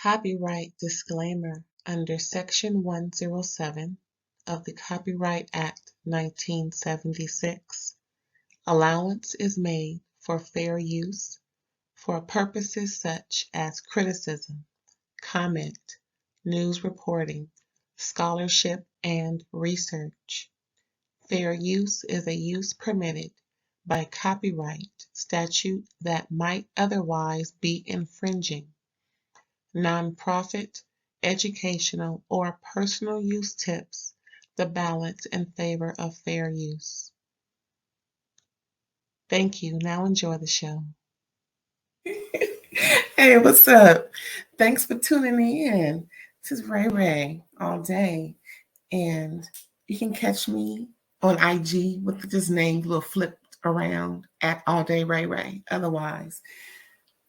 Copyright disclaimer under Section 107 of the Copyright Act 1976. Allowance is made for fair use for purposes such as criticism, comment, news reporting, scholarship, and research. Fair use is a use permitted by copyright statute that might otherwise be infringing. Nonprofit, educational, or personal use tips the balance in favor of fair use. Thank you. Now enjoy the show. Hey, what's up? Thanks for tuning in. This is Ray Ray all day. And you can catch me on IG with this name little flipped around at All Day Ray Ray. Otherwise,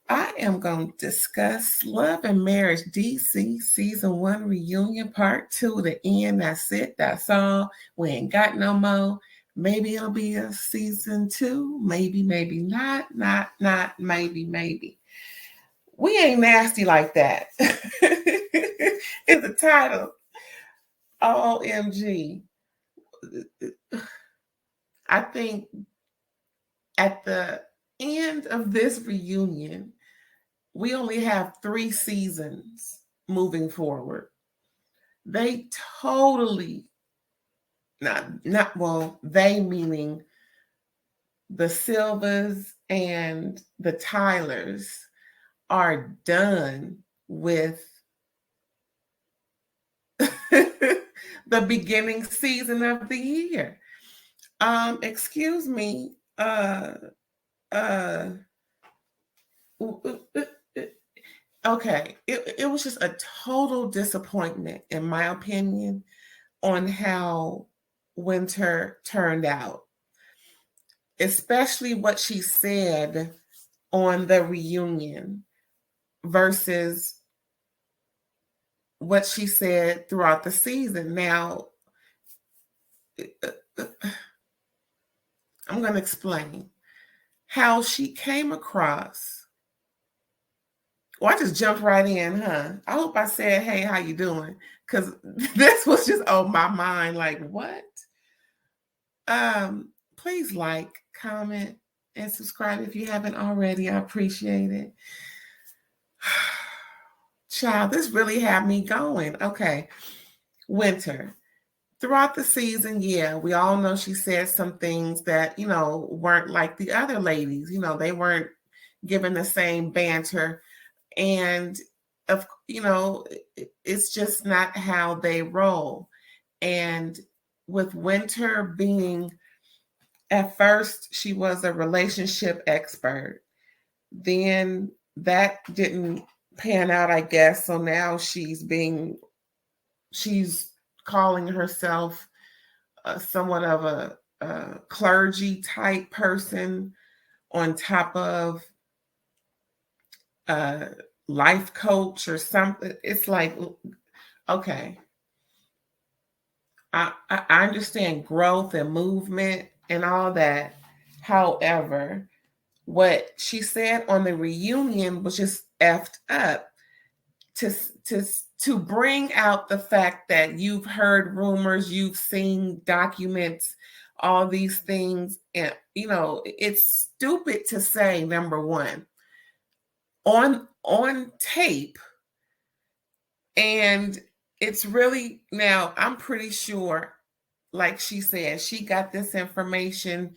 I am going to discuss Love and Marriage DC Season 1 Reunion Part 2, the end. That's it. That's all. We ain't got no more. Maybe it'll be a Season 2. Maybe, maybe not. Maybe. We ain't nasty like that. It's the title. OMG. I think at the end of this reunion, we only have 3 seasons moving forward. They totally, they meaning the Silvas and the Tylers are done with the beginning season of the year. Excuse me. Okay, it was just a total disappointment, in my opinion, on how Winter turned out, especially what she said on the reunion versus what she said throughout the season. Now, I'm going to explain how she came across. Well, I just jumped right in, huh? I hope I said, hey, how you doing? Because this was just on my mind, like, what? Please like, comment, and subscribe if you haven't already. I appreciate it. Child, this really had me going. Okay, Winter. Throughout the season, yeah, we all know she said some things that, weren't like the other ladies. They weren't given the same banter. And, it's just not how they roll. And with Winter being, at first, she was a relationship expert. Then that didn't pan out, I guess. So now she's calling herself somewhat of a clergy type person on top of life coach or something. It's like, okay, I understand growth and movement and all that. However, what she said on the reunion was just effed up. To bring out the fact that you've heard rumors, you've seen documents, all these things, and it's stupid to say, number one, on tape. And it's really, now I'm pretty sure, like she said, she got this information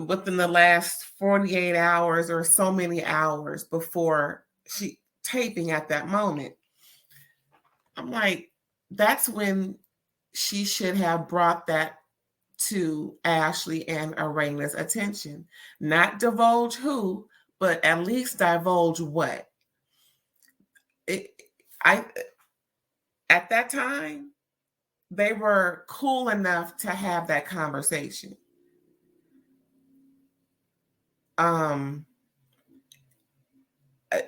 within the last 48 hours or so many hours before she taping at that moment. I'm like, that's when she should have brought that to Ashley and Arena's attention. Not divulge who, but at least divulge what. At that time, they were cool enough to have that conversation.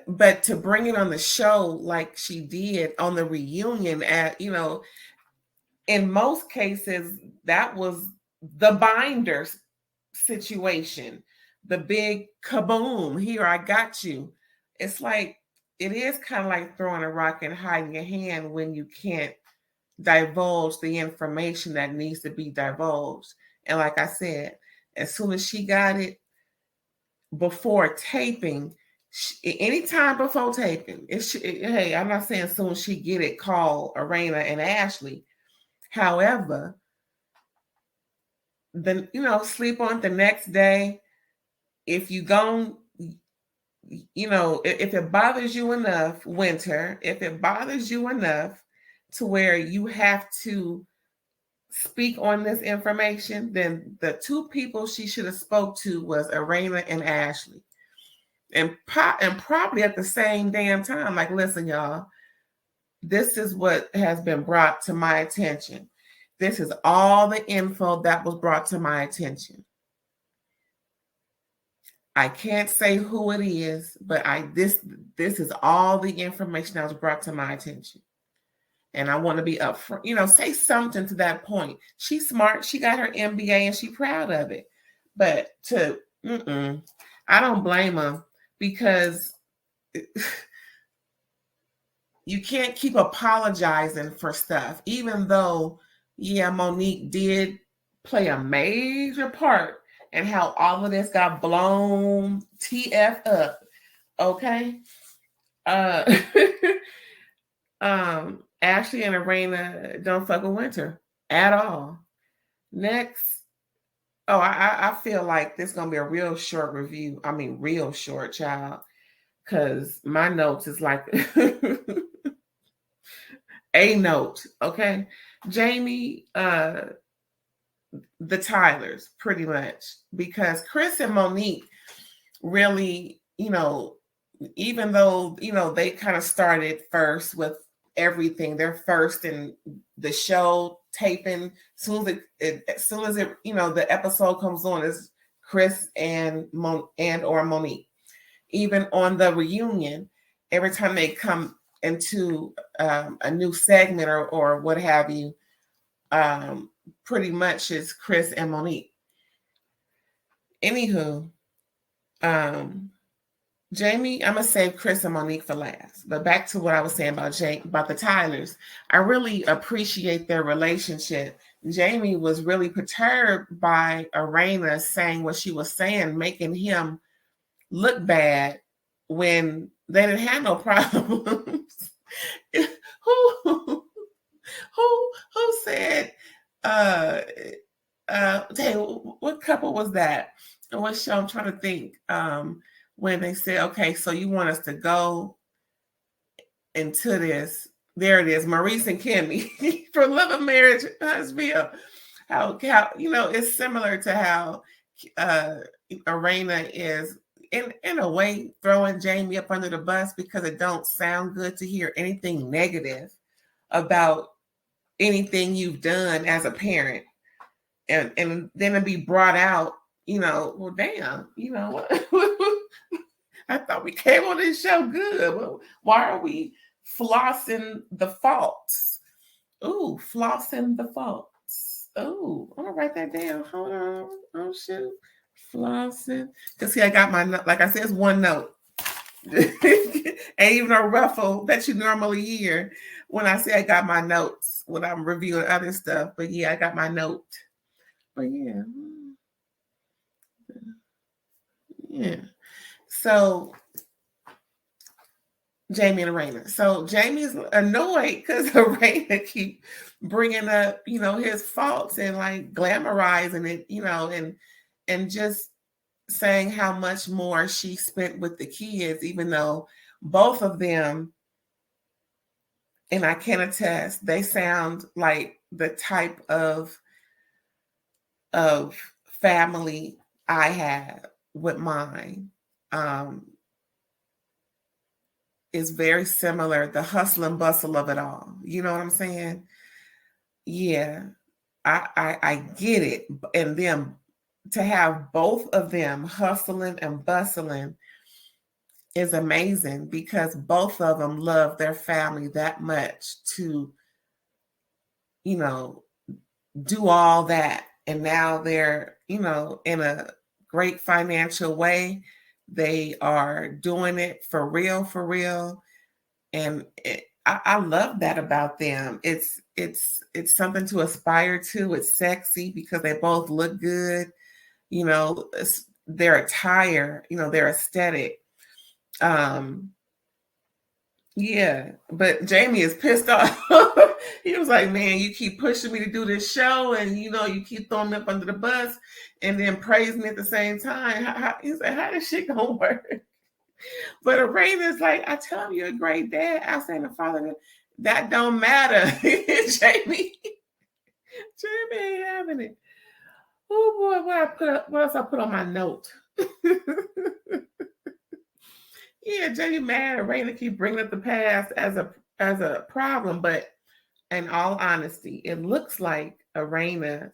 But to bring it on the show like she did on the reunion, in most cases, that was the binders situation, the big kaboom, here, I got you. It's like, it is kind of like throwing a rock and hiding your hand when you can't divulge the information that needs to be divulged. And like I said, as soon as she got it before taping, anytime before taping, hey, I'm not saying as soon as she get it, call Arena and Ashley. However, then sleep on it the next day. If you go, if it bothers you enough, Winter, if it bothers you enough to where you have to speak on this information, then the two people she should have spoke to was Arena and Ashley. And probably at the same damn time, like, listen, y'all, this is what has been brought to my attention. This is all the info that was brought to my attention. I can't say who it is, but this is all the information that was brought to my attention. And I want to be upfront, say something to that point. She's smart. She got her MBA and she's proud of it. But I don't blame her, because you can't keep apologizing for stuff, even though, yeah, Monique did play a major part in how all of this got blown TF up. Okay. Ashley and Arena don't fuck with Winter at all. Next. Oh, I feel like this is gonna be a real short review. I mean, real short, child, because my notes is like a note. Okay, Jamie, the Tylers, pretty much, because Chris and Monique really, even though they kind of started first with everything. They're first in the show taping. As soon as it the episode comes on, is Chris and or Monique. Even on the reunion, every time they come into a new segment or what have you, pretty much is Chris and Monique. Anywho, Jamie, I'm gonna save Chris and Monique for last. But back to what I was saying about the Tylers. I really appreciate their relationship. Jamie was really perturbed by Arena saying what she was saying, making him look bad when they didn't have no problems. who said dang, what couple was that? What show? I'm trying to think. When they said, okay, so you want us to go into this. There it is, Maurice and Kimmy for Love and Marriage, Huntsville. How it's similar to how Arena is in a way throwing Jamie up under the bus, because it don't sound good to hear anything negative about anything you've done as a parent, and then it be brought out. Well, damn, what? I thought we came on this show good. Well, why are we flossing the faults? Ooh, flossing the faults. Ooh, I'm gonna write that down. Hold on. Oh shoot, flossing. Cause see, I got my note. Like I said, it's one note. Ain't even a ruffle that you normally hear when I say I got my notes when I'm reviewing other stuff. But yeah, I got my note. But yeah. So Jamie and Arena. So Jamie's annoyed because Arena keep bringing up, his faults and like glamorizing it, and just saying how much more she spent with the kids, even though both of them, and I can attest, they sound like the type of family I have with mine. Is very similar, the hustle and bustle of it all. You know what I'm saying? Yeah, I get it. And them, to have both of them hustling and bustling is amazing, because both of them love their family that much to, do all that. And now they're, in a great financial way. They are doing it for real, and I love that about them. It's something to aspire to. It's sexy because they both look good. You know, their attire, you know, their aesthetic. Yeah, but Jamie is pissed off. He was like, "Man, you keep pushing me to do this show, and you know, you keep throwing me up under the bus, and then praise me at the same time." He's like, "How this shit gonna work?" But Arena's like, "I tell him you're a great dad. I was saying the father, that don't matter." Jamie, Jamie ain't having it. Oh boy, what else I put on my note? Yeah, Jamie mad. Arena keep bringing up the past as a problem, but in all honesty, it looks like Arena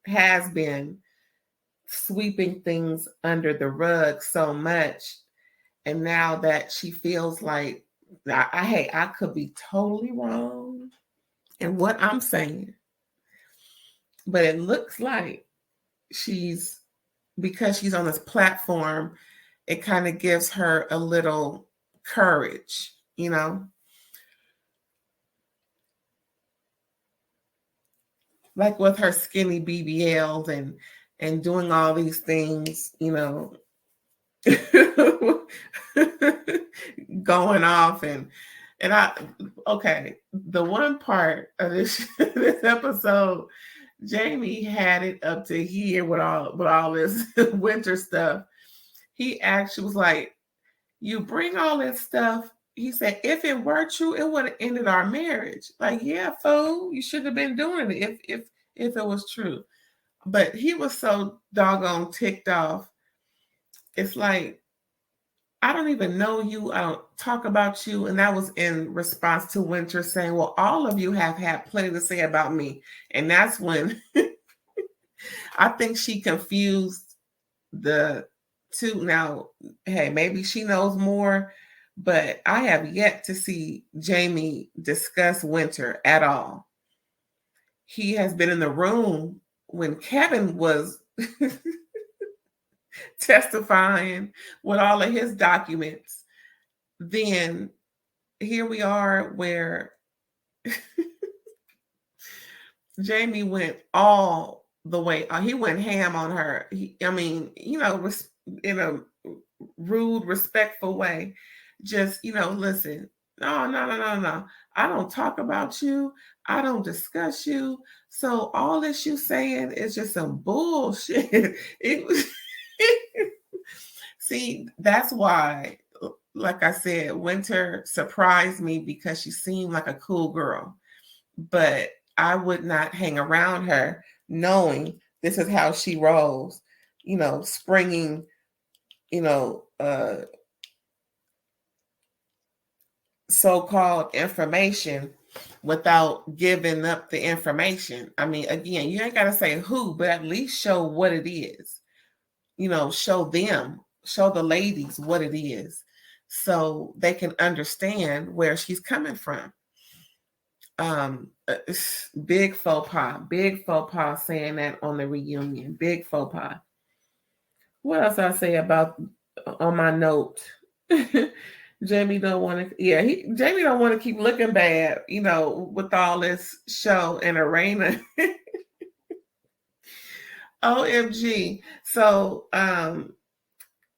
has been sweeping things under the rug so much, and now that she feels like I could be totally wrong in what I'm saying, but it looks like because she's on this platform, it kind of gives her a little courage, you know? Like with her skinny BBLs and doing all these things, you know, going off and the one part of this this episode, Jamie had it up to here with all this winter stuff. He actually was like, "You bring all this stuff." He said, "If it were true, it would have ended our marriage." Like, yeah, fool, you shouldn't have been doing it if it was true. But he was so doggone ticked off. It's like, I don't even know you. I don't talk about you. And that was in response to Winter saying, "Well, all of you have had plenty to say about me." And that's when I think she confused the two. Now, hey, maybe she knows more, but I have yet to see Jamie discuss Winter at all. He has been in the room when Kevin was testifying with all of his documents. Then here we are where Jamie went all the way. He went ham on her. In a rude, respectful way. Just, listen, no. I don't talk about you. I don't discuss you. So all this you saying is just some bullshit. It was See, that's why, like I said, Winter surprised me because she seemed like a cool girl. But I would not hang around her knowing this is how she rolls, springing, so-called information without giving up the information. I mean, again, you ain't got to say who, but at least show what it is. Show the ladies what it is so they can understand where she's coming from. Big faux pas saying that on the reunion. Big faux pas. What else I say about on my note? Jamie don't want to. Yeah, Jamie don't want to keep looking bad. With all this show and Arena. OMG. So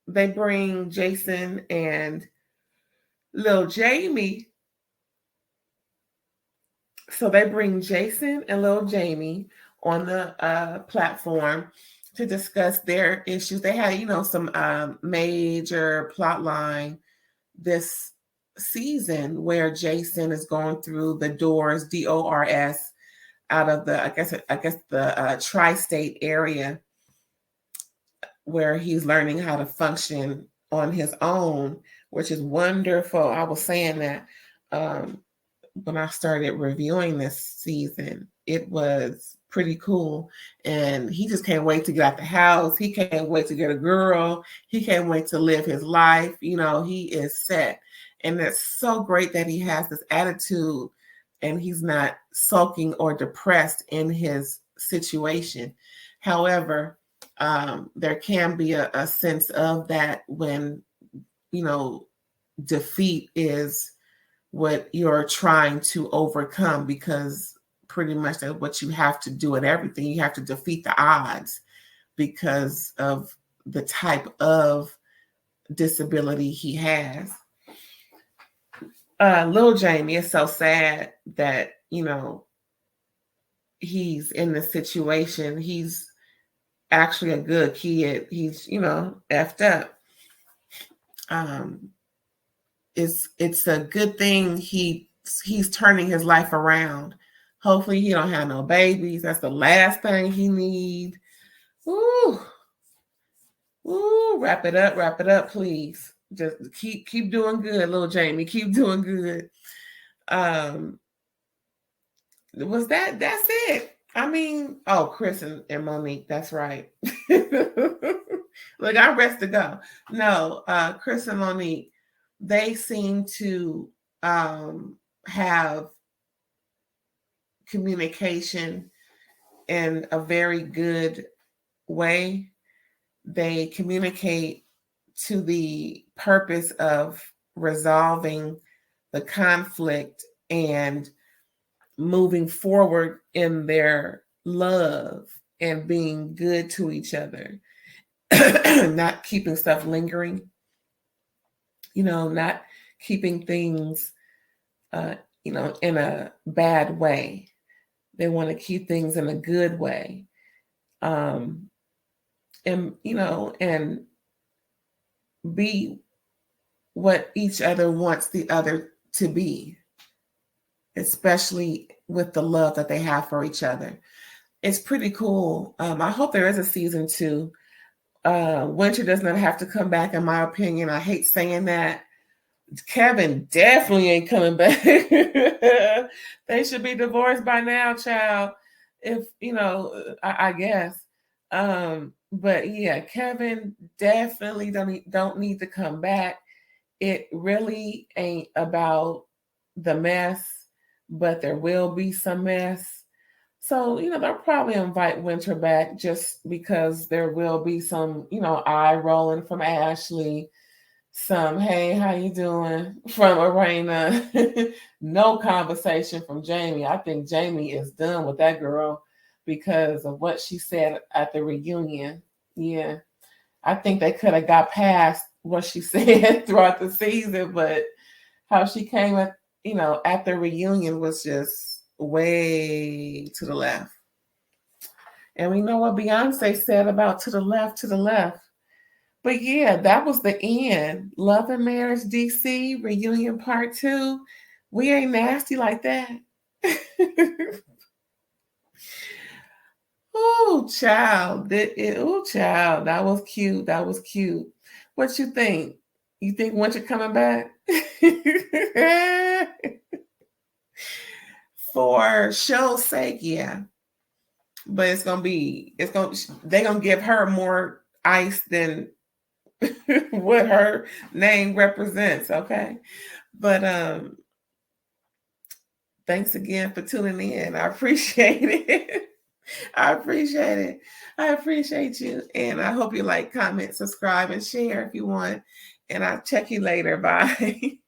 they bring Jason and Lil Jamie. So they bring Jason and Lil Jamie on the platform to discuss their issues. They had, some major plot line this season where Jason is going through the DORS, DORS, out of the, I guess the tri-state area where he's learning how to function on his own, which is wonderful. I was saying that when I started reviewing this season, it was pretty cool. And he just can't wait to get out the house. He can't wait to get a girl. He can't wait to live his life. He is set. And it's so great that he has this attitude and he's not sulking or depressed in his situation. However, there can be a sense of that when, defeat is what you're trying to overcome, because pretty much that's what you have to do at everything. You have to defeat the odds because of the type of disability he has. Little Jamie, is so sad that, he's in this situation. He's actually a good kid. He's, effed up. It's a good thing he's turning his life around. Hopefully he don't have no babies. That's the last thing he need. Ooh, wrap it up, please. Just keep doing good, little Jamie. Keep doing good. That's it. I mean, Chris and Monique, that's right. Look, I'm ready to go. No, Chris and Monique, they seem to have communication in a very good way. They communicate to the purpose of resolving the conflict and moving forward in their love and being good to each other. Not keeping stuff lingering, not keeping things, in a bad way. They want to keep things in a good way. And be what each other wants the other to be, especially with the love that they have for each other. It's pretty cool. I hope there is a season 2. Winter does not have to come back, in my opinion. I hate saying that. Kevin definitely ain't coming back. They should be divorced by now, child. If, I guess. But yeah, Kevin definitely don't need to come back. It really ain't about the mess, but there will be some mess. So, they'll probably invite Winter back just because there will be some, eye rolling from Ashley, some, hey, how you doing, from Arena. No conversation from Jamie. I think Jamie is done with that girl because of what she said at the reunion. Yeah. I think they could have got past what she said throughout the season, but how she came at the reunion was just way to the left. And we know what Beyonce said about to the left. But yeah, that was the end. Love and Marriage DC reunion part 2. We ain't nasty like that. Oh, child. Child. That was cute. What you think? You think Winter coming back? For show's sake, yeah. But they're gonna give her more ice than what her name represents, okay? But thanks again for tuning in. I appreciate it. I appreciate you. And I hope you like, comment, subscribe, and share if you want. And I'll check you later. Bye.